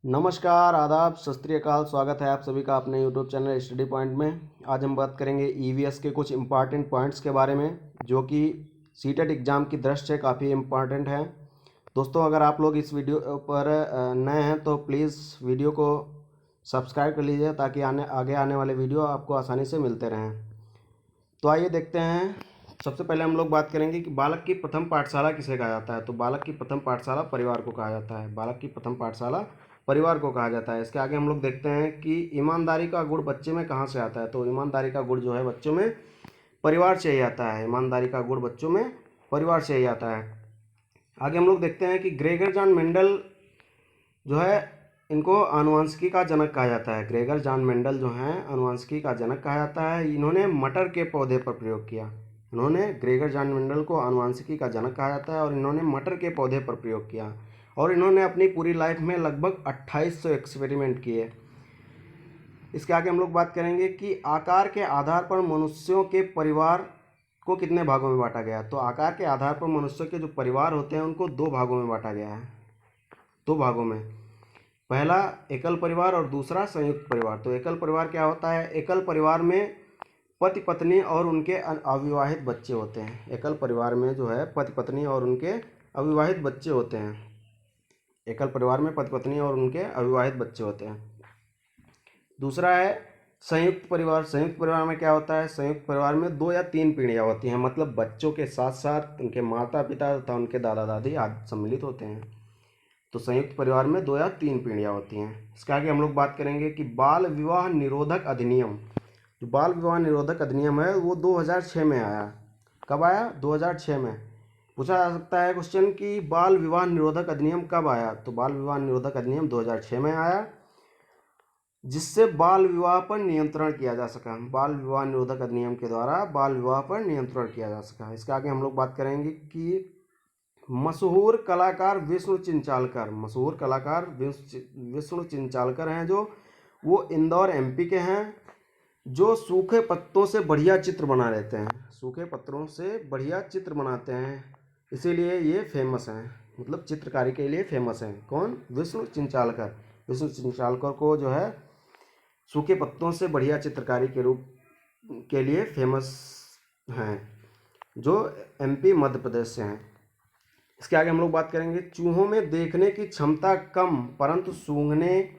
नमस्कार, आदाब, सत श्री अकाल। स्वागत है आप सभी का अपने यूट्यूब चैनल स्टडी पॉइंट में। आज हम बात करेंगे ईवीएस के कुछ इम्पॉर्टेंट पॉइंट्स के बारे में जो कि सीटेट एग्ज़ाम की दृष्टि से काफ़ी इम्पॉर्टेंट है। दोस्तों, अगर आप लोग इस वीडियो पर नए हैं तो प्लीज़ वीडियो को सब्सक्राइब कर लीजिए ताकि आगे आने वाले वीडियो आपको आसानी से मिलते रहें। तो आइए देखते हैं। सबसे पहले हम लोग बात करेंगे कि बालक की प्रथम पाठशाला किसे कहा जाता है। तो बालक की प्रथम पाठशाला परिवार को कहा जाता है। बालक की प्रथम पाठशाला परिवार को कहा जाता है। इसके आगे हम लोग देखते हैं कि ईमानदारी का गुण बच्चे में कहाँ से आता है। तो ईमानदारी का गुण जो है बच्चों में परिवार से ही आता है। ईमानदारी का गुण बच्चों में परिवार से ही आता है। आगे हम लोग देखते हैं कि ग्रेगर जॉन मेंडल जो है इनको आनुवंशिकी का जनक कहा जाता है। ग्रेगर जॉन मेंडल जो हैं आनुवंशिकी का जनक कहा जाता है। इन्होंने मटर के पौधे पर प्रयोग किया। इन्होंने ग्रेगर जॉन मेंडल को आनुवंशिकी का जनक कहा जाता है और इन्होंने मटर के पौधे पर प्रयोग किया और इन्होंने अपनी पूरी लाइफ में लगभग 2800 एक्सपेरिमेंट किए। इसके आगे हम लोग बात करेंगे कि आकार के आधार पर मनुष्यों के परिवार को कितने भागों में बांटा गया। तो आकार के आधार पर मनुष्यों के जो परिवार होते हैं उनको 2 भागों में बांटा गया है। 2 भागों में, पहला एकल परिवार और दूसरा संयुक्त परिवार। तो एकल परिवार क्या होता है? एकल परिवार में पति पत्नी और उनके अविवाहित बच्चे होते हैं। एकल परिवार में जो है पति पत्नी और उनके अविवाहित बच्चे होते हैं। एकल परिवार में पति पत्नी और उनके अविवाहित बच्चे होते हैं। दूसरा है संयुक्त परिवार। संयुक्त परिवार में क्या होता है? संयुक्त परिवार में 2 या 3 पीढ़ियाँ होती हैं, मतलब बच्चों के साथ साथ उनके माता पिता तथा उनके दादा दादी आदि सम्मिलित होते हैं। तो संयुक्त परिवार में 2 या 3 पीढ़ियाँ होती हैं। इसके आगे हम लोग बात करेंगे कि बाल विवाह निरोधक अधिनियम। जो बाल विवाह निरोधक अधिनियम है वो 2006 में आया। कब आया? 2006 में। पूछा जा सकता है क्वेश्चन कि बाल विवाह निरोधक अधिनियम कब आया। तो बाल विवाह निरोधक अधिनियम 2006 में आया, जिससे बाल विवाह पर नियंत्रण किया जा सका। बाल विवाह निरोधक अधिनियम के द्वारा बाल विवाह पर नियंत्रण किया जा सका। इसके आगे हम लोग बात करेंगे कि मशहूर कलाकार विष्णु चिंचालकर। मशहूर कलाकार विष्णु चिंचालकर हैं जो वो इंदौर एमपी के हैं, जो सूखे पत्तों से बढ़िया चित्र बना लेते हैं। सूखे पत्तों से बढ़िया चित्र बनाते हैं, इसीलिए ये फेमस हैं, मतलब चित्रकारी के लिए फेमस हैं। कौन? विष्णु चिंचालकर। विष्णु चिंचालकर को जो है सूखे पत्तों से बढ़िया चित्रकारी के रूप के लिए फेमस हैं, जो एमपी मध्य प्रदेश से हैं। इसके आगे हम लोग बात करेंगे चूहों में देखने की क्षमता कम परंतु सूंघने,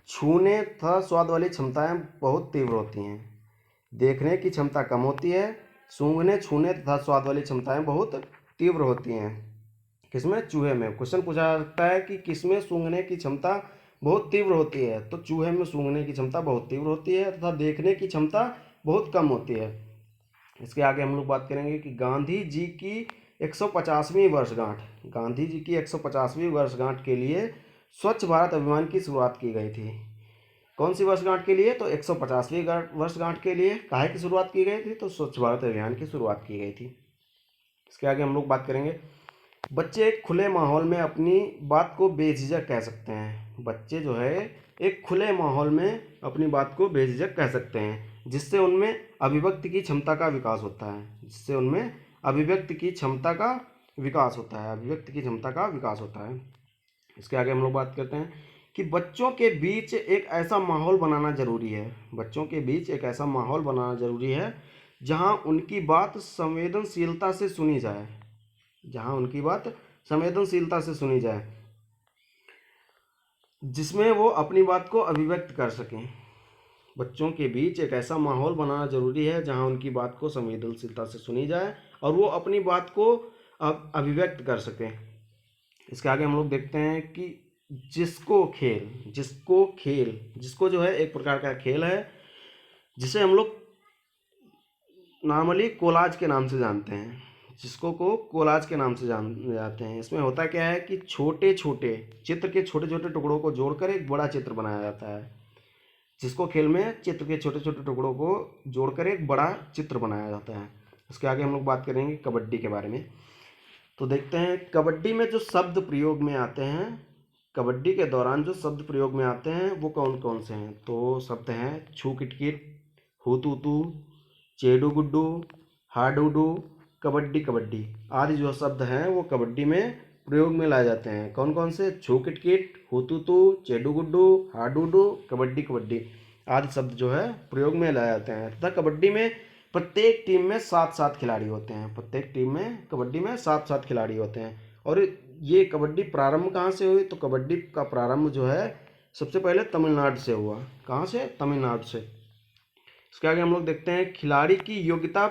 छूने तथा स्वाद वाली क्षमताएं बहुत तीव्र होती हैं। देखने की क्षमता कम होती है, सूंघने, छूने तथा स्वाद वाली क्षमताएं बहुत तीव्र होती हैं। किसमें? चूहे में। क्वेश्चन पूछा जा सकता है कि किसमें सूंघने की क्षमता बहुत तीव्र होती है। तो चूहे में सूंघने की क्षमता बहुत तीव्र होती है तथा देखने की क्षमता बहुत कम होती है। इसके आगे हम लोग बात करेंगे कि गांधी जी की 150वीं वर्षगांठ। गांधी जी की 150वीं वर्षगांठ के लिए स्वच्छ भारत अभियान की शुरुआत की गई थी। कौन सी वर्षगांठ के लिए? तो 150वीं वर्षगांठ के लिए। काहे की शुरुआत की गई थी? तो स्वच्छ भारत अभियान की शुरुआत की गई थी। इसके आगे हम लोग बात करेंगे बच्चे एक खुले माहौल में अपनी बात को बेझिझक कह सकते हैं। बच्चे जो है एक खुले माहौल में अपनी बात को बेझिझक कह सकते हैं, जिससे उनमें अभिव्यक्ति की क्षमता का विकास होता है। जिससे उनमें अभिव्यक्ति की क्षमता का विकास होता है। अभिव्यक्ति की क्षमता का विकास होता है। इसके आगे हम लोग बात करते हैं कि बच्चों के बीच एक ऐसा माहौल बनाना जरूरी है। बच्चों के बीच एक ऐसा माहौल बनाना जरूरी है जहां उनकी बात संवेदनशीलता से सुनी जाए। जहां उनकी बात संवेदनशीलता से सुनी जाए, जिसमें वो अपनी बात को अभिव्यक्त कर सकें। बच्चों के बीच एक ऐसा माहौल बनाना जरूरी है जहां उनकी बात को संवेदनशीलता से सुनी जाए और वो अपनी बात को अभिव्यक्त कर सकें। इसके आगे हम लोग देखते हैं कि जिसको जो है एक प्रकार का खेल है जिसे हम लोग नॉर्मली कोलाज के नाम से जानते हैं। जिसको को कोलाज के नाम से जाते हैं। इसमें होता क्या है कि छोटे छोटे चित्र के छोटे छोटे टुकड़ों को जोड़कर एक बड़ा चित्र बनाया जाता है। जिसको खेल में चित्र के छोटे छोटे टुकड़ों को जोड़कर एक बड़ा चित्र बनाया जाता है। उसके आगे हम लोग बात करेंगे कबड्डी के बारे में। तो देखते हैं कबड्डी में जो शब्द प्रयोग में आते हैं, कबड्डी के दौरान जो शब्द प्रयोग में आते हैं वो कौन कौन से हैं। तो शब्द हैं छू किटकिट, हू तू तू, चेडू गुड्डू, हाडूडू, कबड्डी कबड्डी आदि जो शब्द हैं वो कबड्डी में प्रयोग में लाए जाते हैं। कौन कौन से? छू किटकिट, हुतुतु, चेडू गुड्डू, हाडूडू, कबड्डी कबड्डी आदि शब्द जो है प्रयोग में लाए जाते हैं। तथा कबड्डी में प्रत्येक टीम में 7-7 खिलाड़ी होते हैं। प्रत्येक टीम में कबड्डी में 7-7 खिलाड़ी होते हैं। और ये कबड्डी प्रारंभ कहाँ से हुई? तो कबड्डी का प्रारंभ जो है सबसे पहले तमिलनाडु से हुआ। कहाँ से? तमिलनाडु से। इसके आगे हम लोग देखते हैं, खिलाड़ी की योग्यता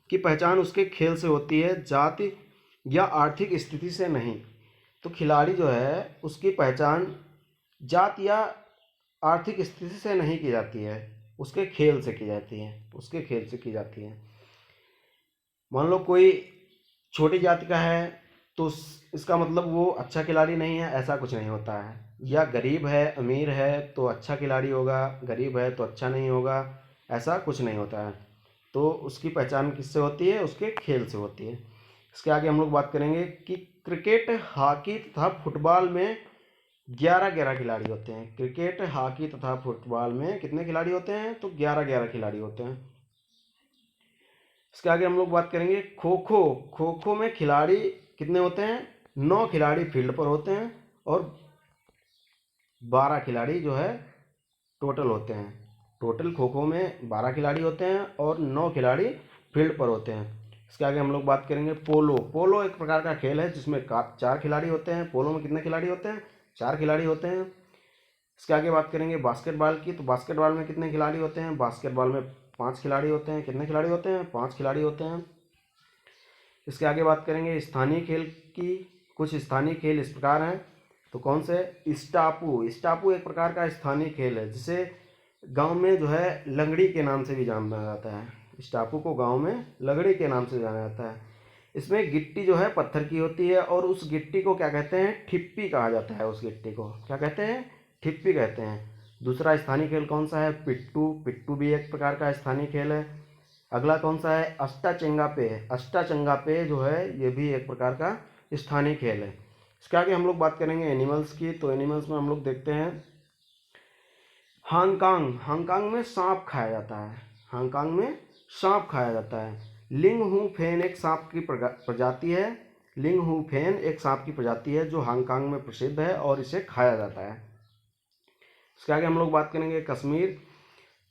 की पहचान उसके खेल से होती है, जाति या आर्थिक स्थिति से नहीं। तो खिलाड़ी जो है उसकी पहचान जाति या आर्थिक स्थिति से नहीं की जाती है, उसके खेल से की जाती है। उसके खेल से की जाती है। मान लो कोई छोटी जाति का है तो इसका मतलब वो अच्छा खिलाड़ी नहीं है, ऐसा कुछ नहीं होता है। या गरीब है, अमीर है तो अच्छा खिलाड़ी होगा, गरीब है तो अच्छा नहीं होगा, ऐसा कुछ नहीं होता है। तो उसकी पहचान किससे होती है? उसके खेल से होती है। इसके आगे हम लोग बात करेंगे कि क्रिकेट, हॉकी तथा फुटबॉल में 11-11 खिलाड़ी होते हैं। क्रिकेट, हॉकी तथा फुटबॉल में कितने खिलाड़ी होते हैं? तो 11-11 खिलाड़ी होते हैं। इसके आगे हम लोग बात करेंगे खो खो। खो खो में खिलाड़ी कितने होते हैं? 9 खिलाड़ी फील्ड पर होते हैं और 12 खिलाड़ी जो है टोटल होते हैं। टोटल खो खो में 12 खिलाड़ी होते हैं और 9 खिलाड़ी फील्ड पर होते हैं। इसके आगे हम लोग बात करेंगे पोलो। पोलो एक प्रकार का खेल है जिसमें 4 खिलाड़ी होते हैं। पोलो में कितने खिलाड़ी होते हैं? 4 खिलाड़ी होते हैं। इसके आगे बात करेंगे बास्केटबॉल की। तो बास्केटबॉल में कितने खिलाड़ी होते हैं? बास्केटबॉल में 5 खिलाड़ी होते हैं। कितने खिलाड़ी होते हैं? 5 खिलाड़ी होते हैं। इसके आगे बात करेंगे स्थानीय खेल की। कुछ स्थानीय खेल इस प्रकार हैं। तो कौन से? स्टापू। स्टापू एक प्रकार का स्थानीय खेल है जिसे गांव में जो है लंगड़ी के नाम से भी जाना जाता है। स्टापू को गांव में लंगड़ी के नाम से जाना जाता है। इसमें गिट्टी जो है पत्थर की होती है और उस गिट्टी को क्या कहते हैं? ठिप्पी कहा जाता है। उस गिट्टी को क्या कहते हैं? ठिप्पी कहते हैं। दूसरा स्थानीय खेल कौन सा है? पिट्टू। पिट्टू भी एक प्रकार का स्थानीय खेल है। अगला कौन सा है? अष्टाचंगापे। अष्टाचंगापे जो है ये भी एक प्रकार का स्थानीय खेल है। इसके आगे हम लोग बात करेंगे एनिमल्स की। तो एनिमल्स में हम लोग देखते हैं हांगकांग। हांगकांग में सांप खाया जाता है। हांगकांग में सांप खाया जाता है। लिंग हू फेन एक सांप की प्रजाति है। लिंग हू फेन एक सांप की प्रजाति है जो हांगकांग में प्रसिद्ध है और इसे खाया जाता है। इसके आगे हम लोग बात करेंगे कश्मीर।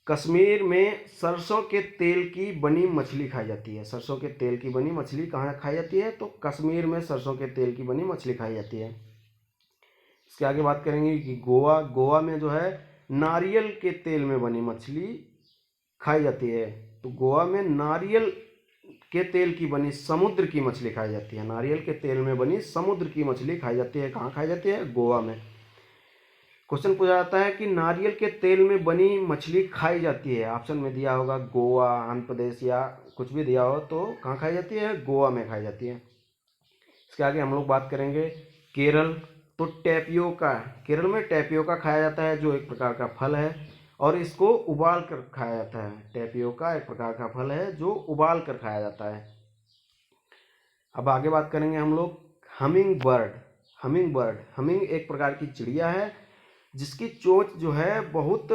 कश्मीर में सरसों के तेल की बनी मछली खाई जाती है। सरसों के तेल की बनी मछली कहाँ खाई जाती है? तो कश्मीर में सरसों के तेल की बनी मछली खाई जाती है। इसके आगे बात करेंगे कि गोवा। गोवा में जो है नारियल के तेल में बनी मछली खाई जाती है। तो गोवा में नारियल के तेल की बनी समुद्र की मछली खाई जाती है। नारियल के तेल में बनी समुद्र की मछली खाई जाती है। कहाँ खाई जाती है? गोवा में। क्वेश्चन पूछा जाता है कि नारियल के तेल में बनी मछली खाई जाती है। ऑप्शन में दिया होगा गोवा, आंध्र प्रदेश या कुछ भी दिया हो, तो कहाँ खाई जाती है? गोवा में खाई जाती है। इसके आगे हम लोग बात करेंगे केरल। तो टैपियोका। केरल में टैपियोका खाया जाता है जो एक प्रकार का फल है और इसको उबाल कर खाया जाता है। टैपियोका एक प्रकार का फल है जो उबाल कर खाया जाता है। अब आगे बात करेंगे हम लोग humming bird. Humming bird. Humming एक प्रकार की चिड़िया है जिसकी चोंच जो है बहुत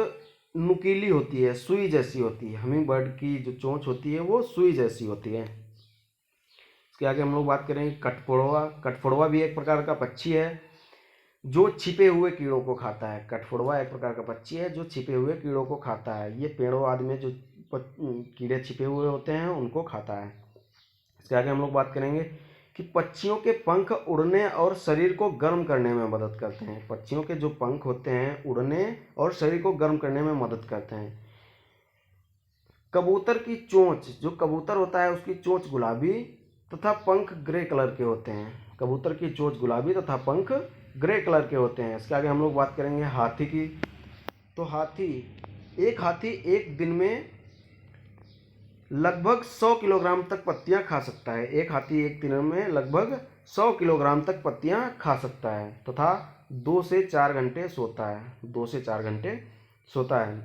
नुकीली होती है, सुई जैसी होती है। हमिंग बर्ड की जो चोंच होती है वो सुई जैसी होती है। इसके आगे हम लोग बात करेंगे कठफोड़वा। कठफोड़वा भी एक प्रकार का पक्षी है जो छिपे हुए कीड़ों को खाता है। कठफोड़वा एक प्रकार का पक्षी है जो छिपे हुए कीड़ों को खाता है। ये पेड़ों आदि में जो कीड़े छिपे हुए होते हैं उनको खाता है। इसके आगे हम लोग बात करेंगे कि पक्षियों के पंख उड़ने और शरीर को गर्म करने में मदद करते हैं। पक्षियों के जो पंख होते हैं उड़ने और शरीर को गर्म करने में मदद करते हैं। कबूतर की चोंच, जो कबूतर होता है उसकी चोंच गुलाबी तथा पंख ग्रे कलर के होते हैं। कबूतर की चोंच गुलाबी तथा पंख ग्रे कलर के होते हैं। इसके आगे हम लोग बात करेंगे हाथी की। तो हाथी एक दिन में लगभग 100 किलोग्राम तक पत्तियां खा सकता है। एक हाथी एक दिन में लगभग 100 किलोग्राम तक पत्तियां खा सकता है तथा 2 से 4 घंटे सोता है। 2 से 4 घंटे सोता है।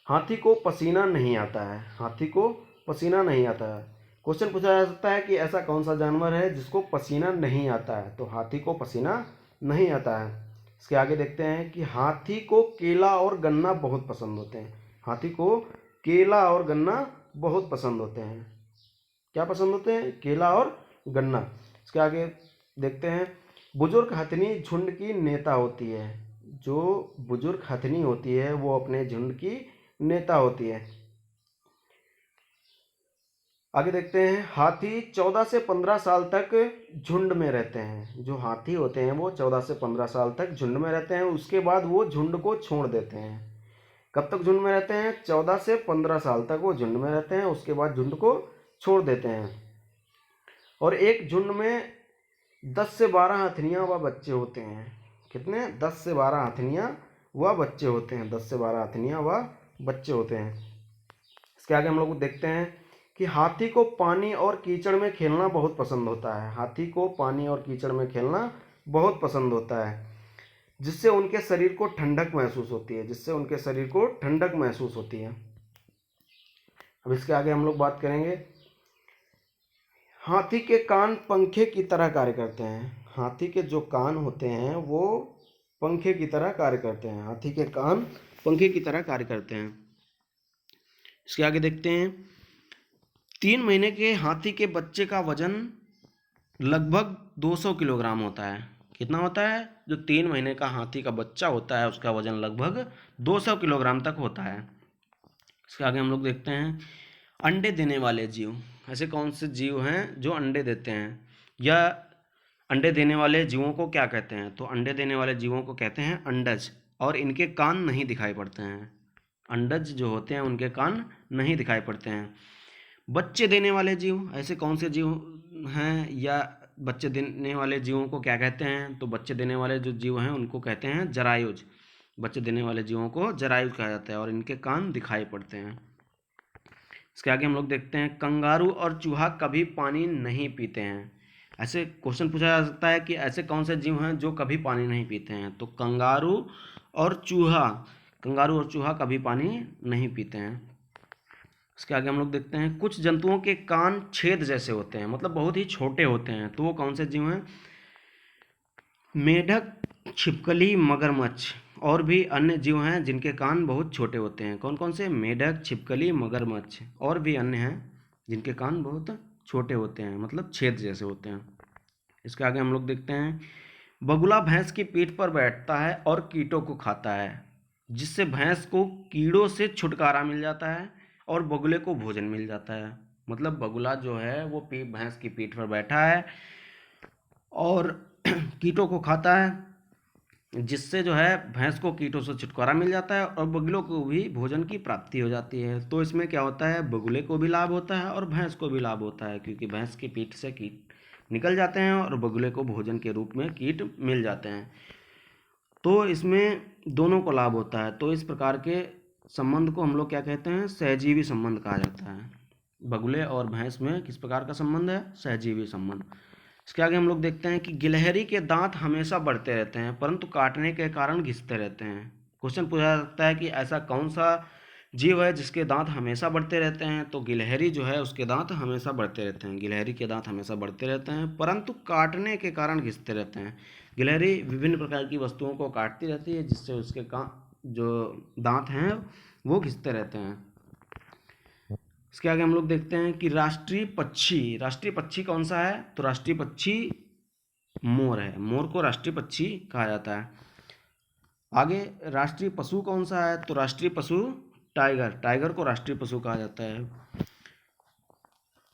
हाथी को पसीना नहीं आता है। हाथी को पसीना नहीं आता है। क्वेश्चन पूछा जा सकता है कि ऐसा कौन सा जानवर है जिसको पसीना नहीं आता है? तो हाथी को पसीना नहीं आता है। इसके आगे देखते हैं कि हाथी को केला और गन्ना बहुत पसंद होते हैं। हाथी को केला और गन्ना बहुत पसंद होते हैं। क्या पसंद होते हैं? केला और गन्ना। इसके आगे देखते हैं, बुजुर्ग हथनी झुंड की नेता होती है। जो बुजुर्ग हथनी होती है वो अपने झुंड की नेता होती है। आगे देखते हैं, हाथी 14 से 15 साल तक झुंड में रहते हैं। जो हाथी होते हैं वो 14 से 15 साल तक झुंड में रहते हैं, उसके बाद वो झुंड को छोड़ देते हैं। कब तक झुंड में रहते हैं? 14 से 15 साल तक वो झुंड में रहते हैं, उसके बाद झुंड को छोड़ देते हैं। और एक झुंड में 10 से 12 हथनियाँ व बच्चे होते हैं। कितने? 10 से 12 हथनियाँ व बच्चे होते हैं। 10 से 12 हथनियाँ व बच्चे होते हैं। इसके आगे हम लोग देखते हैं कि हाथी को पानी और कीचड़ में खेलना बहुत पसंद होता है। हाथी को पानी और कीचड़ में खेलना बहुत पसंद होता है, जिससे उनके शरीर को ठंडक महसूस होती है। जिससे उनके शरीर को ठंडक महसूस होती है। अब इसके आगे हम लोग बात करेंगे, हाथी के कान पंखे की तरह कार्य करते हैं। हाथी के जो कान होते हैं वो पंखे की तरह कार्य करते हैं। हाथी के कान पंखे की तरह कार्य करते हैं। इसके आगे देखते हैं, 3 महीने के हाथी के बच्चे का वजन लगभग 200 किलोग्राम होता है। कितना होता है? जो 3 महीने का हाथी का बच्चा होता है उसका वजन लगभग 200 किलोग्राम तक होता है। इसके आगे हम लोग देखते हैं, अंडे देने वाले जीव। ऐसे कौन से जीव हैं जो अंडे देते हैं, या अंडे देने वाले जीवों को क्या कहते हैं? तो अंडे देने वाले जीवों को कहते हैं अंडज, और इनके कान नहीं दिखाई पड़ते हैं। अंडज जो होते हैं उनके कान नहीं दिखाई पड़ते हैं। बच्चे देने वाले जीव, ऐसे कौन से जीव हैं, या बच्चे देने वाले जीवों को क्या कहते हैं? तो बच्चे देने वाले जो जीव हैं उनको कहते हैं जरायुज। बच्चे देने वाले जीवों को जरायुज कहा जाता है, और इनके कान दिखाई पड़ते हैं। इसके आगे हम लोग देखते हैं, कंगारू और चूहा कभी पानी नहीं पीते हैं। ऐसे क्वेश्चन पूछा जा सकता है कि ऐसे कौन से जीव हैं जो कभी पानी नहीं पीते हैं? तो कंगारू और चूहा कभी पानी नहीं पीते हैं। इसके आगे हम लोग देखते हैं, कुछ जंतुओं के कान छेद जैसे होते हैं, मतलब बहुत ही छोटे होते हैं। तो वो कौन से जीव हैं? मेढक, छिपकली, मगरमच्छ, और भी अन्य जीव हैं जिनके कान बहुत छोटे होते हैं। कौन कौन से? मेढक, छिपकली, मगरमच्छ, और भी अन्य हैं जिनके कान बहुत छोटे होते हैं, मतलब छेद जैसे होते हैं। इसके आगे हम लोग देखते हैं, बगुला भैंस की पीठ पर बैठता है और कीटों को खाता है, जिससे भैंस को कीड़ों से छुटकारा मिल जाता है और बगुले को भोजन मिल जाता है। मतलब बगुला जो है वो भैंस की पीठ पर बैठा है और कीटों को खाता है, जिससे जो है भैंस को कीटों से छुटकारा मिल जाता है और बगुलों को भी भोजन की प्राप्ति हो जाती है। तो इसमें क्या होता है, बगुले को भी लाभ होता है और भैंस को भी लाभ होता है, क्योंकि भैंस की पीठ से कीट निकल जाते हैं और बगुले को भोजन के रूप में कीट मिल जाते हैं। तो इसमें दोनों को लाभ होता है। तो इस प्रकार के संबंध को हम लोग क्या कहते हैं? सहजीवी संबंध कहा जाता है। बगुले और भैंस में किस प्रकार का संबंध है? सहजीवी संबंध। इसके आगे हम लोग देखते हैं कि गिलहरी के दांत हमेशा बढ़ते रहते हैं परंतु काटने के कारण घिसते रहते हैं। क्वेश्चन पूछा जा सकता है कि ऐसा कौन सा जीव है जिसके दांत हमेशा बढ़ते रहते हैं? तो गिलहरी जो है उसके दांत हमेशा बढ़ते रहते हैं। गिलहरी के दांत हमेशा बढ़ते रहते हैं परंतु काटने के कारण घिसते रहते हैं। गिलहरी विभिन्न प्रकार की वस्तुओं को काटती रहती है, जिससे उसके जो दांत हैं वो घिसते रहते हैं। इसके आगे हम लोग देखते हैं कि राष्ट्रीय पक्षी कौन सा है? तो राष्ट्रीय पक्षी मोर है। मोर को राष्ट्रीय पक्षी कहा जाता है। आगे राष्ट्रीय पशु कौन सा है? तो राष्ट्रीय पशु टाइगर को राष्ट्रीय पशु कहा जाता है।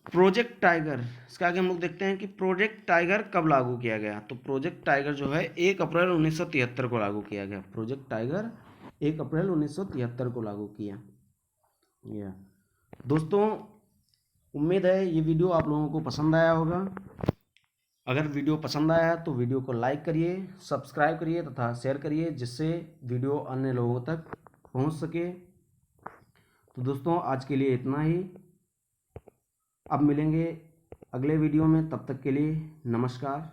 प्रोजेक्ट टाइगर, इसके आगे हम लोग देखते हैं कि प्रोजेक्ट टाइगर कब लागू किया गया? तो प्रोजेक्ट टाइगर जो है 1 अप्रैल 1973 को लागू किया गया। प्रोजेक्ट टाइगर 1 अप्रैल 1973 को लागू किया। दोस्तों, उम्मीद है ये वीडियो आप लोगों को पसंद आया होगा। अगर वीडियो पसंद आया है तो वीडियो को लाइक करिए, सब्सक्राइब करिए तथा शेयर करिए, जिससे वीडियो अन्य लोगों तक पहुंच सके। तो दोस्तों, आज के लिए इतना ही। अब मिलेंगे अगले वीडियो में, तब तक के लिए नमस्कार।